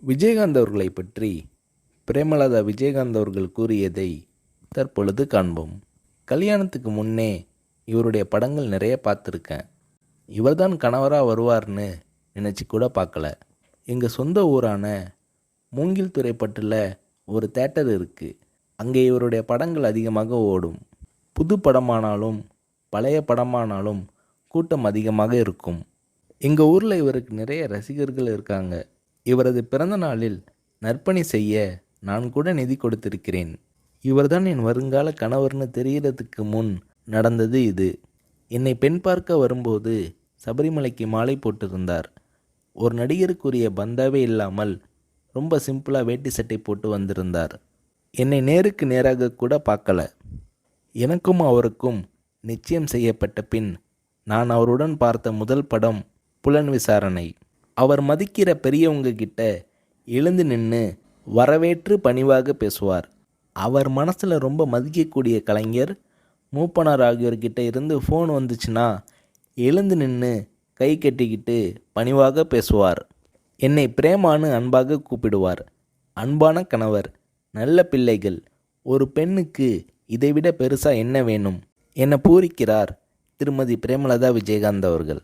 விஜயகாந்த் அவர்களை பற்றி பிரேமலதா விஜயகாந்த் அவர்கள் கூறியதை தற்பொழுது காண்போம். கல்யாணத்துக்கு முன்னே இவருடைய படங்கள் நிறைய பார்த்துருக்கேன். இவர்தான் கணவராக வருவார்னு நினச்சி கூட பார்க்கல. எங்கள் சொந்த ஊரான மூங்கில் துறைப்பட்டில் ஒரு தேட்டர் இருக்குது. அங்கே இவருடைய படங்கள் அதிகமாக ஓடும். புது படமானாலும் பழைய படமானாலும் கூட்டம் அதிகமாக இருக்கும். எங்கள் ஊரில் இவருக்கு நிறைய ரசிகர்கள் இருக்காங்க. இவரது பிறந்த நாளில் நற்பணி செய்ய நான் கூட நிதி கொடுத்திருக்கிறேன். இவர்தான் என் வருங்கால கணவர்னு தெரிகிறதுக்கு முன் நடந்தது இது. என்னை பெண் பார்க்க வரும்போது சபரிமலைக்கு மாலை போட்டிருந்தார். ஒரு நடிகருக்குரிய பந்தாவே இல்லாமல் ரொம்ப சிம்பிளாக வேட்டி சட்டை போட்டு வந்திருந்தார். என்னை நேருக்கு நேராக கூட பார்க்கல. எனக்கும் அவருக்கும் நிச்சயம் செய்யப்பட்ட பின் நான் அவருடன் பார்த்த முதல் படம் புலன் விசாரணை. அவர் மதிக்கிற பெரியவங்க கிட்ட எழுந்து நின்று வரவேற்று பணிவாக பேசுவார். அவர் மனசில் ரொம்ப மதிக்கக்கூடிய கலைஞர் மூப்பனார் ஆகியோர்கிட்ட இருந்து ஃபோன் வந்துச்சுன்னா எழுந்து நின்று கை கட்டிக்கிட்டு பணிவாக பேசுவார். என்னை பிரேமான்னு அன்பாக கூப்பிடுவார். அன்பான கணவர், நல்ல பிள்ளைகள், ஒரு பெண்ணுக்கு இதைவிட பெருசாக என்ன வேணும் என பூரிக்கிறார் திருமதி பிரேமலதா விஜயகாந்த் அவர்கள்.